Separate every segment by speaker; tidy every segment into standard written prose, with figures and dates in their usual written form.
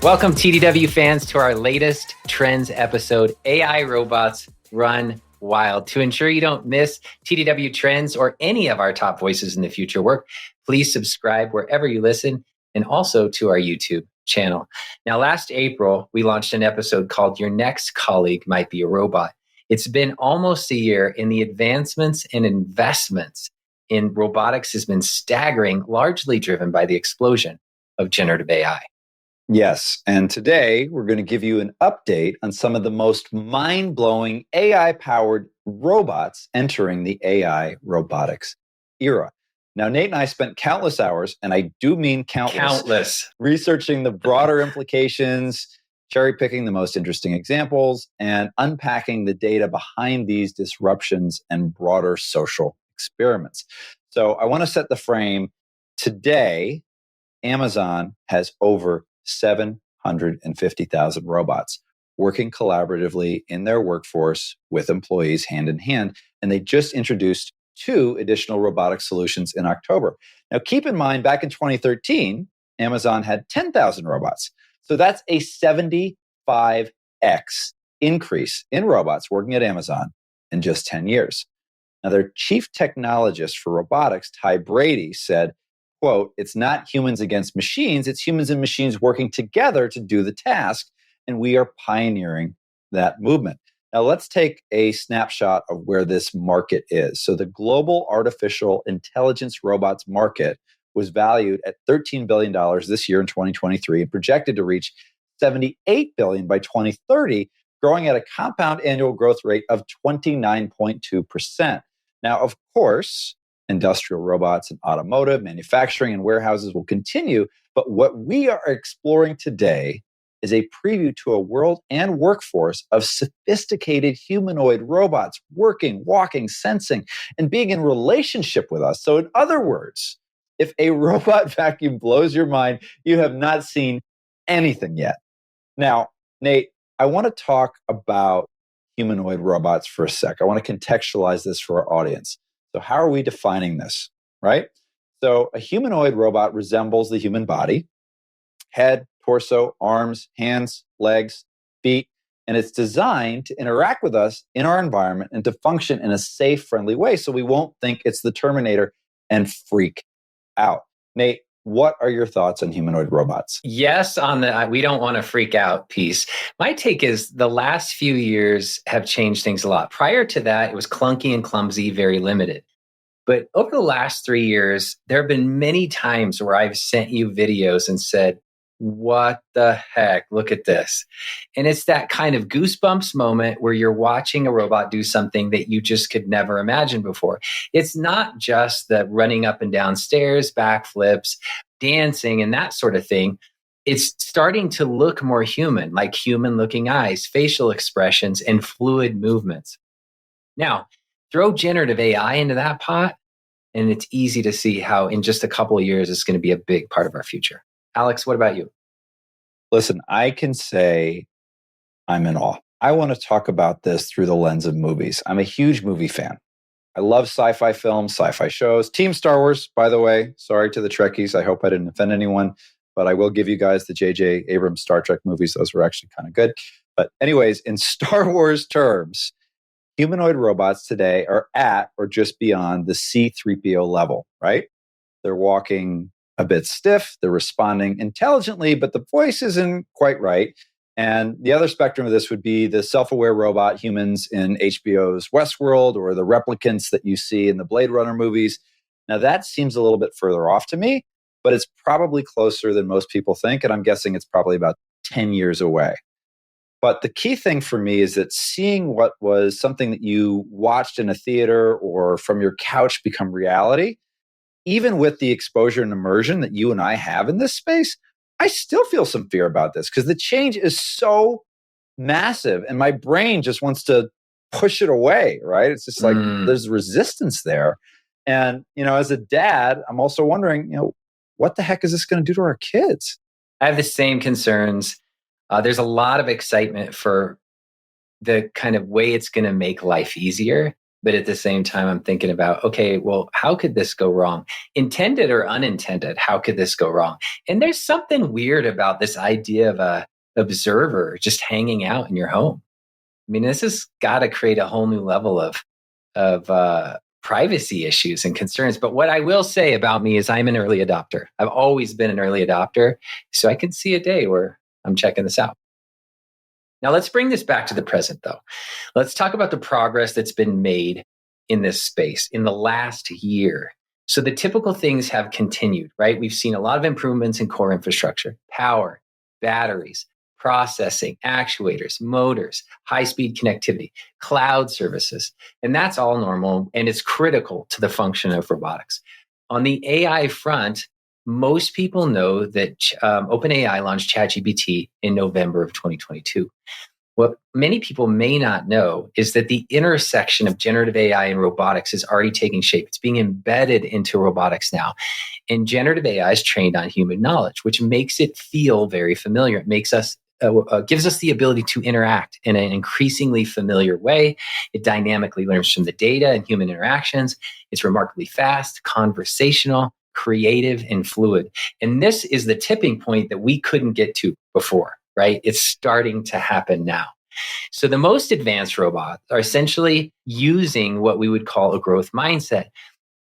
Speaker 1: Welcome, TDW fans, to our latest Trends episode, AI Robots Run Wild. To ensure you don't miss TDW Trends or any of our top voices in the future work, please subscribe wherever you listen and also to our YouTube channel. Now, last April, we launched an episode called Your Next Colleague Might Be a Robot. It's been almost a year, and the advancements and investments in robotics has been staggering, largely driven by the explosion of generative AI.
Speaker 2: Yes, and today we're going to give you an update on some of the most mind-blowing AI-powered robots entering the AI robotics era. Now, Nate and I spent countless hours, and I do mean countless, researching the broader implications, cherry-picking the most interesting examples, and unpacking the data behind these disruptions and broader social experiments. So I want to set the frame. Today, Amazon has over 750,000 robots working collaboratively in their workforce with employees hand in hand. And they just introduced 2 additional robotic solutions in October. Now, keep in mind, back in 2013, Amazon had 10,000 robots. So that's a 75x increase in robots working at Amazon in just 10 years. Now, their chief technologist for robotics, Ty Brady, said, quote, "It's not humans against machines, it's humans and machines working together to do the task, and we are pioneering that movement." Now, let's take a snapshot of where this market is. So the global artificial intelligence robots market was valued at $13 billion this year in 2023 and projected to reach $78 billion by 2030, growing at a compound annual growth rate of 29.2%. Now, of course, industrial robots and automotive, manufacturing, and warehouses will continue. But what we are exploring today is a preview to a world and workforce of sophisticated humanoid robots working, walking, sensing, and being in relationship with us. So in other words, if a robot vacuum blows your mind, you have not seen anything yet. Now, Nate, I want to talk about humanoid robots for a sec. I want to contextualize this for our audience. So how are we defining this, right? So a humanoid robot resembles the human body, head, torso, arms, hands, legs, feet, and it's designed to interact with us in our environment and to function in a safe, friendly way so we won't think it's the Terminator and freak out. Nate, what are your thoughts on humanoid robots?
Speaker 1: Yes, on the we don't want to freak out piece. My take is the last few years have changed things a lot. Prior to that, it was clunky and clumsy, very limited. But over the last 3 years, there have been many times where I've sent you videos and said, what the heck? Look at this. And it's that kind of goosebumps moment where you're watching a robot do something that you just could never imagine before. It's not just the running up and down stairs, backflips, dancing, and that sort of thing. It's starting to look more human, like human looking eyes, facial expressions, and fluid movements. Now, throw generative AI into that pot, and it's easy to see how in just a couple of years, it's going to be a big part of our future. Alex, what about you?
Speaker 2: Listen, I can say I'm in awe. I want to talk about this through the lens of movies. I'm a huge movie fan. I love sci-fi films, sci-fi shows. Team Star Wars, by the way. Sorry to the Trekkies. I hope I didn't offend anyone, but I will give you guys the J.J. Abrams Star Trek movies. Those were actually kind of good. But anyways, in Star Wars terms, humanoid robots today are at or just beyond the C-3PO level, right? They're walking a bit stiff, they're responding intelligently, but the voice isn't quite right. And the other spectrum of this would be the self-aware robot humans in HBO's Westworld or the replicants that you see in the Blade Runner movies. Now that seems a little bit further off to me, but it's probably closer than most people think. And I'm guessing it's probably about 10 years away. But the key thing for me is that seeing what was something that you watched in a theater or from your couch become reality, even with the exposure and immersion that you and I have in this space, I still feel some fear about this because the change is so massive and my brain just wants to push it away, right? It's just like there's resistance there. And, as a dad, I'm also wondering, what the heck is this going to do to our kids?
Speaker 1: I have the same concerns. There's a lot of excitement for the kind of way it's going to make life easier. But at the same time, I'm thinking about, okay, well, how could this go wrong? Intended or unintended, how could this go wrong? And there's something weird about this idea of a observer just hanging out in your home. I mean, this has got to create a whole new level of privacy issues and concerns. But what I will say about me is I'm an early adopter. I've always been an early adopter. So I can see a day where I'm checking this out. Now, let's bring this back to the present, though. Let's talk about the progress that's been made in this space in the last year. So the typical things have continued, right? We've seen a lot of improvements in core infrastructure, power, batteries, processing, actuators, motors, high-speed connectivity, cloud services. And that's all normal, and it's critical to the function of robotics. On the AI front, most people know that OpenAI launched ChatGPT in November of 2022. What many people may not know is that the intersection of generative AI and robotics is already taking shape. It's being embedded into robotics now. And generative AI is trained on human knowledge, which makes it feel very familiar. It makes us gives us the ability to interact in an increasingly familiar way. It dynamically learns from the data and human interactions. It's remarkably fast, conversational, creative, and fluid. And this is the tipping point that we couldn't get to before, right? It's starting to happen now. So the most advanced robots are essentially using what we would call a growth mindset.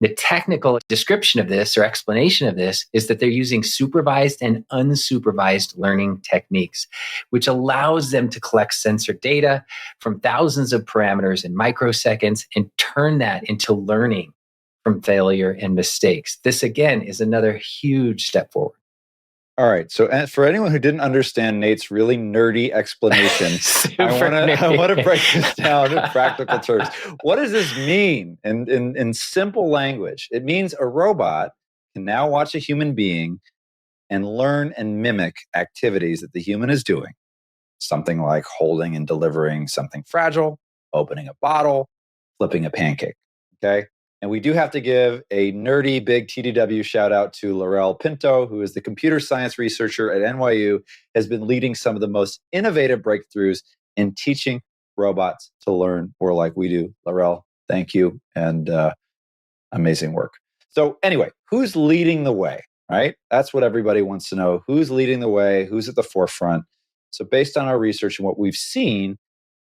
Speaker 1: The technical description of this or explanation of this is that they're using supervised and unsupervised learning techniques, which allows them to collect sensor data from thousands of parameters in microseconds and turn that into learning from failure and mistakes. This, again, is another huge step forward.
Speaker 2: All right. So for anyone who didn't understand Nate's really nerdy explanation, I want to break this down in practical terms. What does this mean in simple language? It means a robot can now watch a human being and learn and mimic activities that the human is doing. Something like holding and delivering something fragile, opening a bottle, flipping a pancake. Okay. And we do have to give a nerdy big TDW shout out to Laurel Pinto, who is the computer science researcher at NYU, has been leading some of the most innovative breakthroughs in teaching robots to learn more like we do. Laurel, thank you. And amazing work. So anyway, who's leading the way, right? That's what everybody wants to know. Who's leading the way? Who's at the forefront? So based on our research and what we've seen,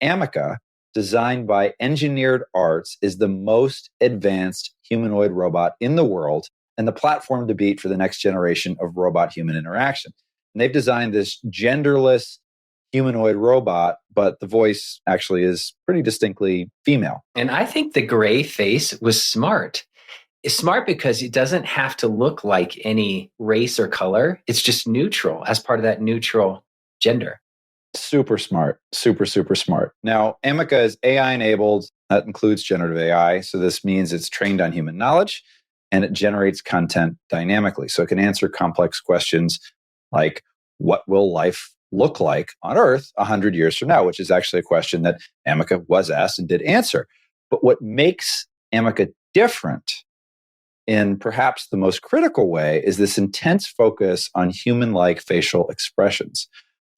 Speaker 2: Ameca, designed by Engineered Arts, is the most advanced humanoid robot in the world and the platform to beat for the next generation of robot-human interaction. And they've designed this genderless humanoid robot, but the voice actually is pretty distinctly female.
Speaker 1: And I think the gray face was smart. It's smart because it doesn't have to look like any race or color. It's just neutral as part of that neutral gender.
Speaker 2: Super smart, super smart. Now, Ameca is AI enabled. That includes generative AI. So this means it's trained on human knowledge and it generates content dynamically. So it can answer complex questions like, what will life look like on Earth 100 years from now? Which is actually a question that Ameca was asked and did answer. But what makes Ameca different in perhaps the most critical way is this intense focus on human-like facial expressions.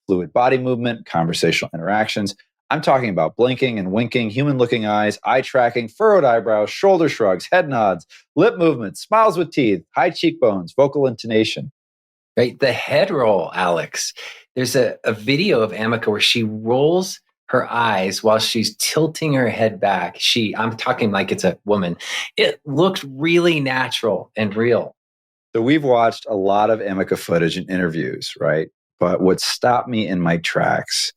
Speaker 2: Fluid body movement, conversational interactions. I'm talking about blinking and winking, human-looking eyes, eye tracking, furrowed eyebrows, shoulder shrugs, head nods, lip movements, smiles with teeth, high cheekbones, vocal intonation.
Speaker 1: Right? The head roll, Alex. There's a video of Ameca where she rolls her eyes while she's tilting her head back. I'm talking like it's a woman. It looked really natural and real.
Speaker 2: So we've watched a lot of Ameca footage and interviews, right? But what stopped me in my tracks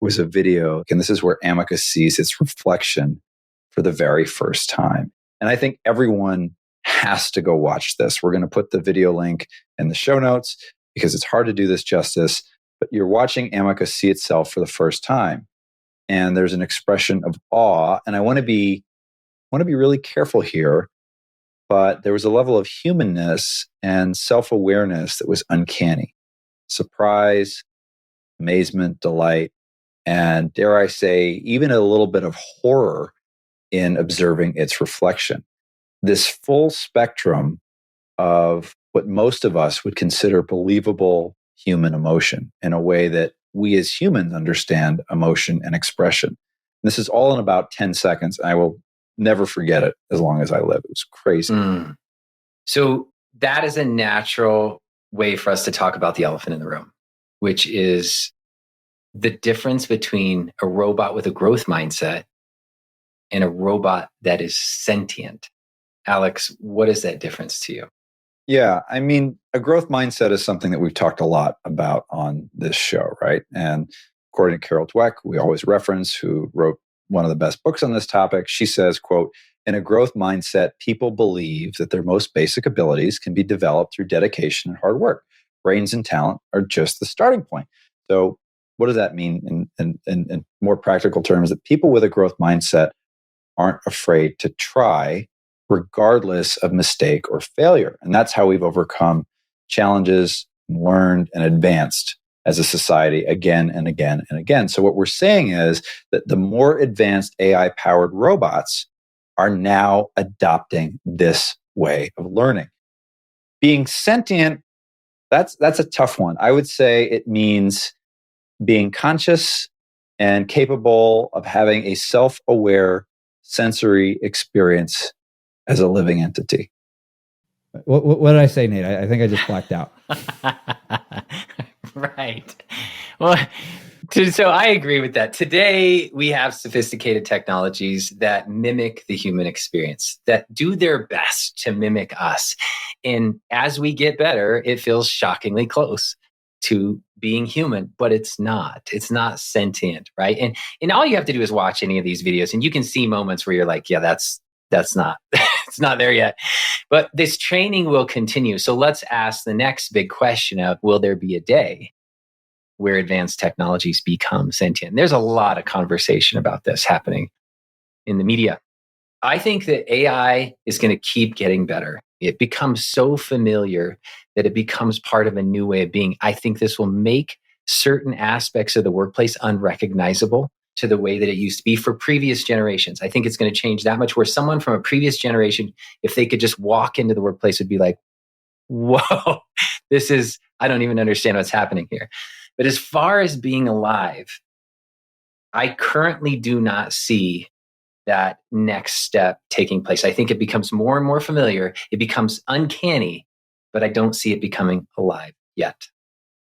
Speaker 2: was a video, and this is where Ameca sees its reflection for the very first time. And I think everyone has to go watch this. We're going to put the video link in the show notes because it's hard to do this justice, but you're watching Ameca see itself for the first time. And there's an expression of awe. And I want to be really careful here, but there was a level of humanness and self-awareness that was uncanny. Surprise, amazement, delight, and dare I say, even a little bit of horror in observing its reflection. This full spectrum of what most of us would consider believable human emotion in a way that we as humans understand emotion and expression. And this is all in about 10 seconds. I will never forget it as long as I live. It was crazy.
Speaker 1: So that is a natural way for us to talk about the elephant in the room, which is the difference between a robot with a growth mindset and a robot that is sentient. Alex, what is that difference to you?
Speaker 2: Yeah, I mean, a growth mindset is something that we've talked a lot about on this show, right? And according to Carol Dweck, we always reference, who wrote one of the best books on this topic, she says, quote, in a growth mindset, people believe that their most basic abilities can be developed through dedication and hard work. Brains and talent are just the starting point. So what does that mean in more practical terms? That people with a growth mindset aren't afraid to try regardless of mistake or failure. And that's how we've overcome challenges, learned, and advanced as a society again and again and again. So what we're saying is that the more advanced AI-powered robots are now adopting this way of learning. Being sentient, that's a tough one. I would say it means being conscious and capable of having a self-aware sensory experience as a living entity.
Speaker 3: What did I say, Nate? I think I just blacked out.
Speaker 1: Right. Well, so I agree with that. Today, we have sophisticated technologies that mimic the human experience, that do their best to mimic us. And as we get better, it feels shockingly close to being human, but it's not. It's not sentient, right? And all you have to do is watch any of these videos, and you can see moments where you're like, yeah, that's not, it's not there yet. But this training will continue. So let's ask the next big question of, will there be a day where advanced technologies become sentient? And there's a lot of conversation about this happening in the media. I think that AI is going to keep getting better. It becomes so familiar that it becomes part of a new way of being. I think this will make certain aspects of the workplace unrecognizable to the way that it used to be for previous generations. I think it's going to change that much, where someone from a previous generation, if they could just walk into the workplace, would be like, whoa, I don't even understand what's happening here. But as far as being alive, I currently do not see that next step taking place. I think it becomes more and more familiar. It becomes uncanny, but I don't see it becoming alive yet.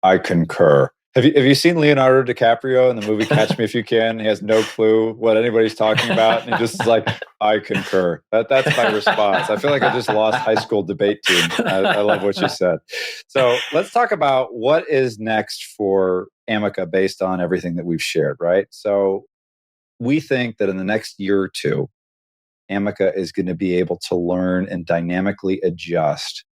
Speaker 2: I concur. Have you seen Leonardo DiCaprio in the movie Catch Me If You Can? He has no clue what anybody's talking about, and he just is like, I concur. That's my response. I feel like I just lost high school debate team. I love what you said. So let's talk about what is next for Amica based on everything that we've shared, right? So we think that in the next year or two, Amica is going to be able to learn and dynamically adjust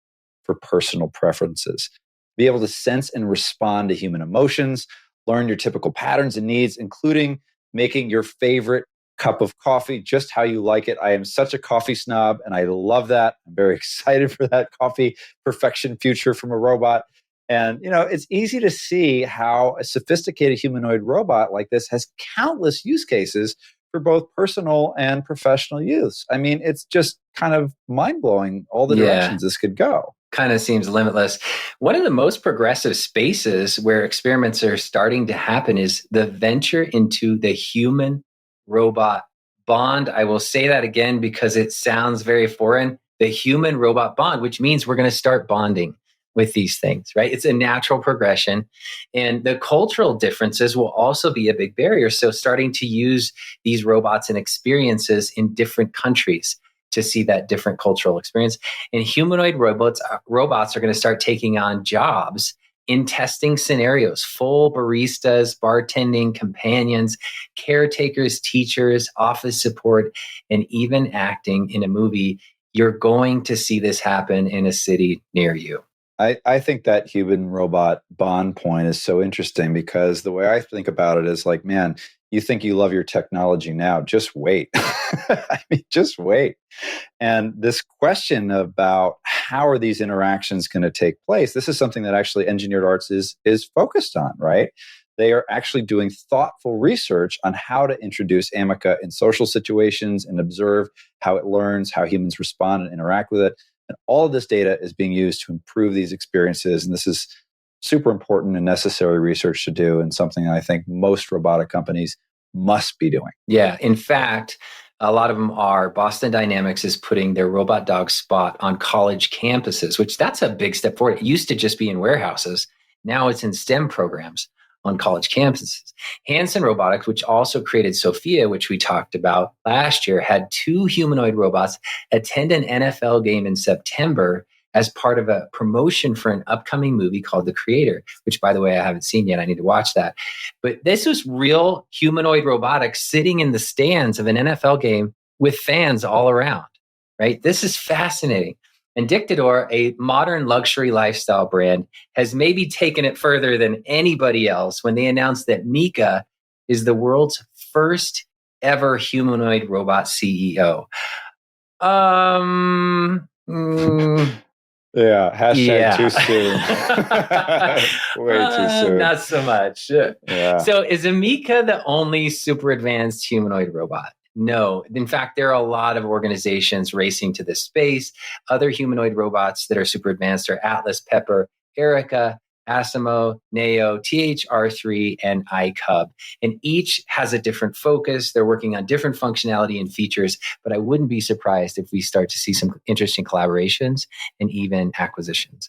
Speaker 2: for personal preferences, be able to sense and respond to human emotions, learn your typical patterns and needs, including making your favorite cup of coffee just how you like it. I am such a coffee snob, and I love that. I'm very excited for that coffee perfection future from a robot. And, it's easy to see how a sophisticated humanoid robot like this has countless use cases for both personal and professional use. I mean, it's just kind of mind-blowing all the directions this could go.
Speaker 1: Kind of seems limitless. One of the most progressive spaces where experiments are starting to happen is the venture into the human-robot bond. I will say that again because it sounds very foreign. The human-robot bond, which means we're going to start bonding with these things, right? It's a natural progression. And the cultural differences will also be a big barrier. So starting to use these robots and experiences in different countries to see that different cultural experience. And humanoid robots are going to start taking on jobs in testing scenarios, full baristas, bartending, companions, caretakers, teachers, office support, and even acting in a movie. You're going to see this happen in a city near you.
Speaker 2: I think that human robot bond point is so interesting because the way I think about it is like, man, you think you love your technology now, just wait. I mean, just wait. And this question about how are these interactions going to take place, this is something that actually Engineered Arts is focused on, right? They are actually doing thoughtful research on how to introduce Amica in social situations and observe how it learns, how humans respond and interact with it. And all of this data is being used to improve these experiences. And this is super important and necessary research to do, and something I think most robotic companies must be doing.
Speaker 1: Yeah. In fact, A lot of them are. Boston Dynamics is putting their robot dog Spot on college campuses, which that's a big step forward. It used to just be in warehouses. Now it's in STEM programs on college campuses. Hanson Robotics, which also created Sophia, which we talked about last year, had 2 humanoid robots attend an NFL game in September as part of a promotion for an upcoming movie called The Creator, which, by the way, I haven't seen yet. I need to watch that. But this was real humanoid robotics sitting in the stands of an NFL game with fans all around, right? This is fascinating. And Dictador, a modern luxury lifestyle brand, has maybe taken it further than anybody else when they announced that Mika is the world's first ever humanoid robot CEO.
Speaker 2: Yeah, hashtag too soon. Way too soon.
Speaker 1: Not so much.
Speaker 2: Yeah.
Speaker 1: So is a Mika the only super advanced humanoid robot? No. In fact, there are a lot of organizations racing to this space. Other humanoid robots that are super advanced are Atlas, Pepper, Erica, Asimo, Neo, THR3, and iCub. And each has a different focus. They're working on different functionality and features, but I wouldn't be surprised if we start to see some interesting collaborations and even acquisitions.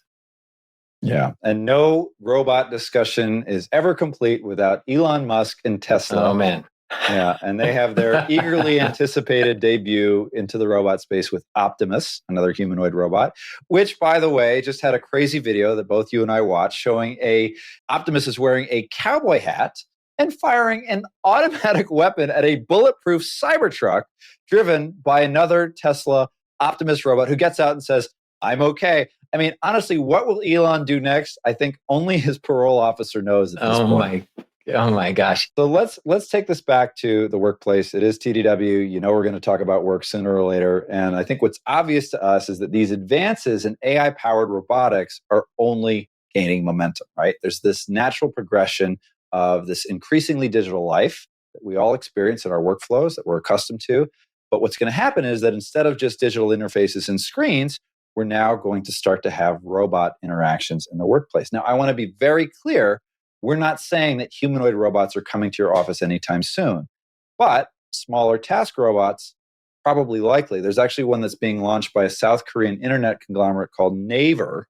Speaker 2: Yeah. And no robot discussion is ever complete without Elon Musk and Tesla.
Speaker 1: Oh, man.
Speaker 2: Yeah, and they have their eagerly anticipated debut into the robot space with Optimus, another humanoid robot, which, by the way, just had a crazy video that both you and I watched showing Optimus is wearing a cowboy hat and firing an automatic weapon at a bulletproof Cybertruck driven by another Tesla Optimus robot who gets out and says, "I'm okay." I mean, honestly, what will Elon do next? I think only his parole officer knows at this point.
Speaker 1: Oh my gosh.
Speaker 2: So let's take this back to the workplace. It is TDW. You know we're going to talk about work sooner or later. And I think what's obvious to us is that these advances in AI-powered robotics are only gaining momentum, right? There's this natural progression of this increasingly digital life that we all experience in our workflows that we're accustomed to. But what's going to happen is that instead of just digital interfaces and screens, we're now going to start to have robot interactions in the workplace. Now, I want to be very clear. We're not saying that humanoid robots are coming to your office anytime soon, but smaller task robots, probably likely. There's actually one that's being launched by a South Korean internet conglomerate called Naver.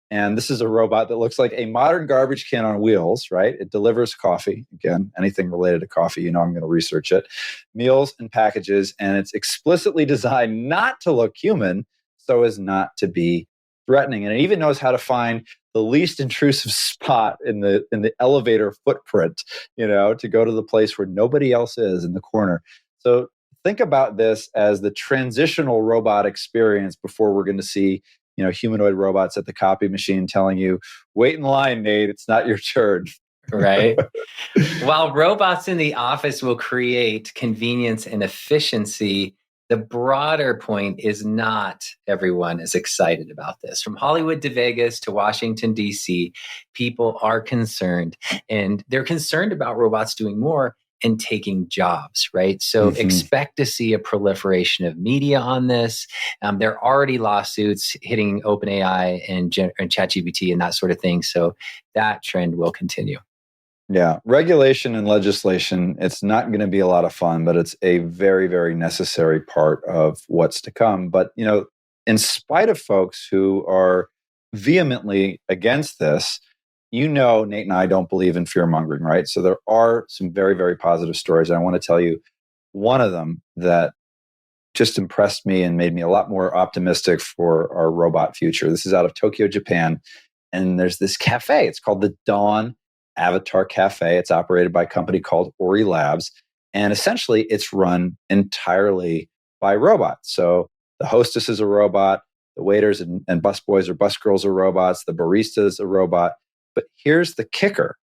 Speaker 2: And this is a robot that looks like a modern garbage can on wheels, right? It delivers coffee. Again, anything related to coffee, you know I'm going to research it. Meals and packages, and it's explicitly designed not to look human so as not to be threatening. And it even knows how to find the least intrusive spot in the elevator footprint, to go to the place where nobody else is in the corner. So think about this as the transitional robot experience before we're going to see, humanoid robots at the copy machine telling you, "Wait in line, Nate, it's not your turn."
Speaker 1: Right. While robots in the office will create convenience and efficiency, the broader point is not everyone is excited about this. From Hollywood to Vegas to Washington, D.C., people are concerned. And they're concerned about robots doing more and taking jobs, right? So expect to see a proliferation of media on this. There are already lawsuits hitting OpenAI and ChatGPT and that sort of thing. So that trend will continue.
Speaker 2: Yeah, regulation and legislation, it's not going to be a lot of fun, but it's a very, very necessary part of what's to come. But, in spite of folks who are vehemently against this, Nate and I don't believe in fear-mongering, right? So there are some very, very positive stories. And I want to tell you one of them that just impressed me and made me a lot more optimistic for our robot future. This is out of Tokyo, Japan. And there's this cafe. It's called the Dawn Avatar Cafe. It's operated by a company called Ori Labs. And essentially, it's run entirely by robots. So the hostess is a robot. The waiters and busboys or busgirls are robots. The barista is a robot. But here's the kicker.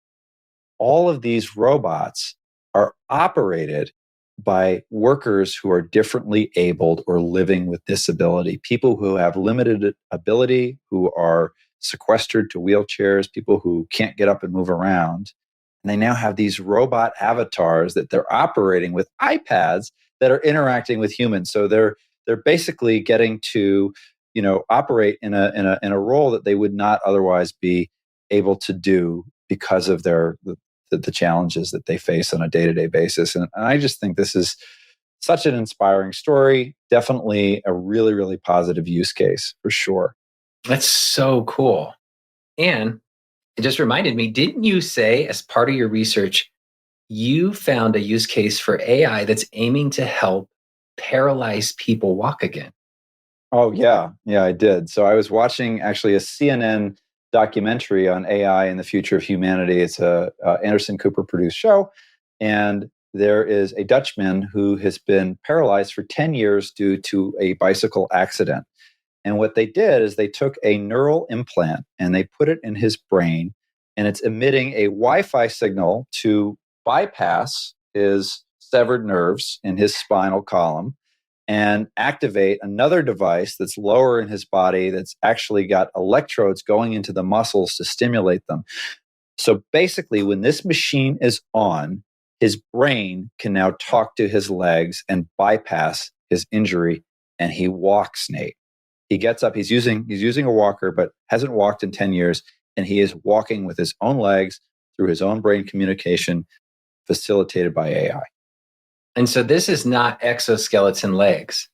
Speaker 2: All of these robots are operated by workers who are differently abled or living with disability, people who have limited ability, who are sequestered to wheelchairs, people who can't get up and move around. And they now have these robot avatars that they're operating with iPads that are interacting with humans. So they're basically getting to, operate in a role that they would not otherwise be able to do because of the challenges that they face on a day-to-day basis. And I just think this is such an inspiring story. Definitely a really, really positive use case for sure.
Speaker 1: That's so cool. And it just reminded me, didn't you say as part of your research, you found a use case for AI that's aiming to help paralyzed people walk again?
Speaker 2: Oh, yeah. Yeah, I did. So I was watching actually a CNN documentary on AI and the future of humanity. It's a Anderson Cooper produced show. And there is a Dutchman who has been paralyzed for 10 years due to a bicycle accident. And what they did is they took a neural implant and they put it in his brain, and it's emitting a Wi-Fi signal to bypass his severed nerves in his spinal column and activate another device that's lower in his body that's actually got electrodes going into the muscles to stimulate them. So basically, when this machine is on, his brain can now talk to his legs and bypass his injury, and he walks, Nate. He gets up, he's using a walker, but hasn't walked in 10 years, and he is walking with his own legs through his own brain communication, facilitated by AI.
Speaker 1: And so this is not exoskeleton legs.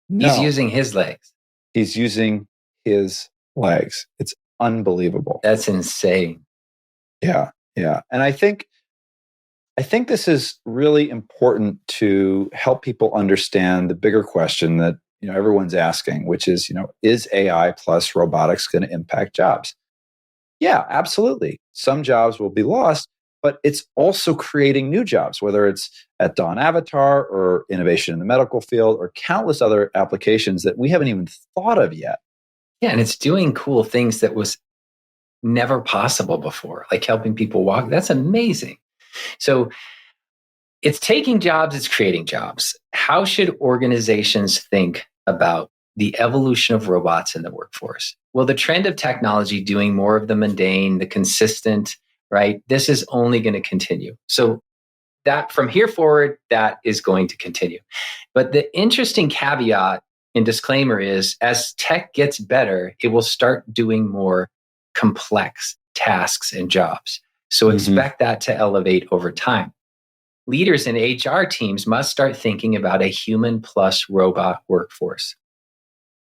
Speaker 2: No,
Speaker 1: he's using his legs.
Speaker 2: He's using his legs. It's unbelievable.
Speaker 1: That's insane.
Speaker 2: Yeah, yeah. And I think this is really important to help people understand the bigger question that everyone's asking, which is, is AI plus robotics going to impact jobs? Yeah, absolutely. Some jobs will be lost, but it's also creating new jobs, whether it's at Dawn Avatar or innovation in the medical field or countless other applications that we haven't even thought of yet.
Speaker 1: Yeah, and it's doing cool things that was never possible before, like helping people walk. That's amazing. So it's taking jobs, it's creating jobs. How should organizations think about the evolution of robots in the workforce? Well, the trend of technology doing more of the mundane, the consistent, right? This is only going to continue. So that from here forward, that is going to continue. But the interesting caveat and disclaimer is, as tech gets better, it will start doing more complex tasks and jobs. So expect that to elevate over time. Leaders in HR teams must start thinking about a human plus robot workforce.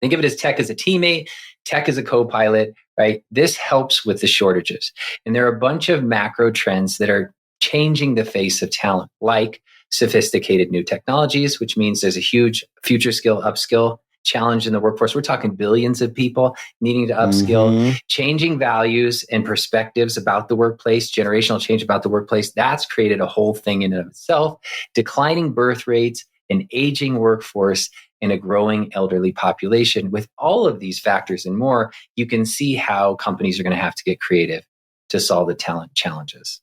Speaker 1: Think of it as tech as a teammate, tech as a co-pilot, right? This helps with the shortages. And there are a bunch of macro trends that are changing the face of talent, like sophisticated new technologies, which means there's a huge future skill, upskill challenge in the workforce. We're talking billions of people needing to upskill, changing values and perspectives about the workplace, generational change about the workplace. That's created a whole thing in and of itself. Declining birth rates, an aging workforce, and a growing elderly population. With all of these factors and more, you can see how companies are going to have to get creative to solve the talent challenges.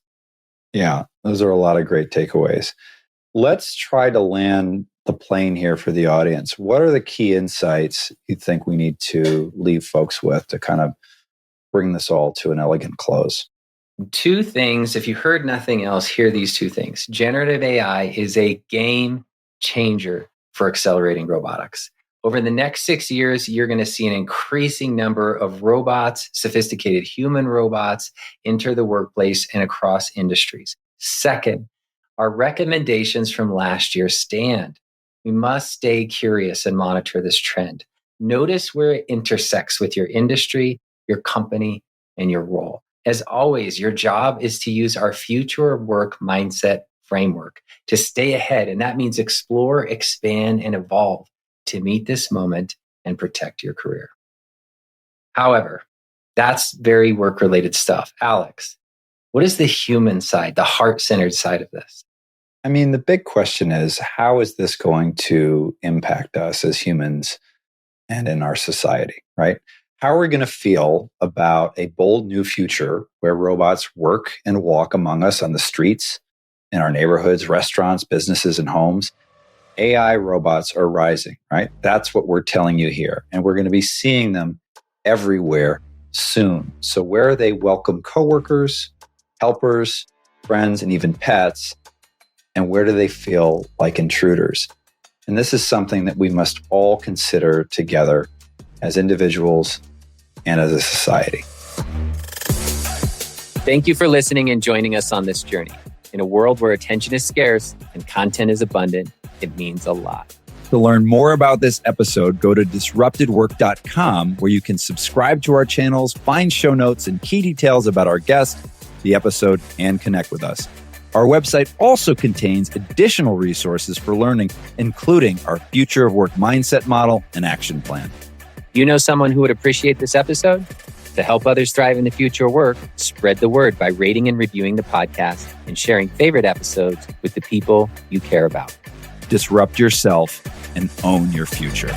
Speaker 2: Yeah, those are a lot of great takeaways. Let's try to land the plane here for the audience. What are the key insights you think we need to leave folks with to kind of bring this all to an elegant close?
Speaker 1: Two things. If you heard nothing else, hear these two things. Generative AI is a game changer for accelerating robotics. Over the next 6 years, you're going to see an increasing number of robots, sophisticated human robots, enter the workplace and across industries. Second, our recommendations from last year stand. We must stay curious and monitor this trend. Notice where it intersects with your industry, your company, and your role. As always, your job is to use our future of work mindset framework to stay ahead. And that means explore, expand, and evolve to meet this moment and protect your career. However, that's very work-related stuff. Alex, what is the human side, the heart-centered side of this?
Speaker 2: I mean, the big question is, how is this going to impact us as humans and in our society, right? How are we going to feel about a bold new future where robots work and walk among us on the streets, in our neighborhoods, restaurants, businesses, and homes? AI robots are rising, right? That's what we're telling you here. And we're going to be seeing them everywhere soon. So where they welcome coworkers, helpers, friends, and even pets, and where do they feel like intruders? And this is something that we must all consider together as individuals and as a society.
Speaker 1: Thank you for listening and joining us on this journey. In a world where attention is scarce and content is abundant, It means a lot.
Speaker 2: To learn more about this episode, go to disruptedwork.com, where you can subscribe to our channels, find show notes and key details about our guest, the episode, and connect with us. Our website also contains additional resources for learning, including our future of work mindset model and action plan.
Speaker 1: You know someone who would appreciate this episode? To help others thrive in the future of work, spread the word by rating and reviewing the podcast and sharing favorite episodes with the people you care about.
Speaker 2: Disrupt yourself and own your future.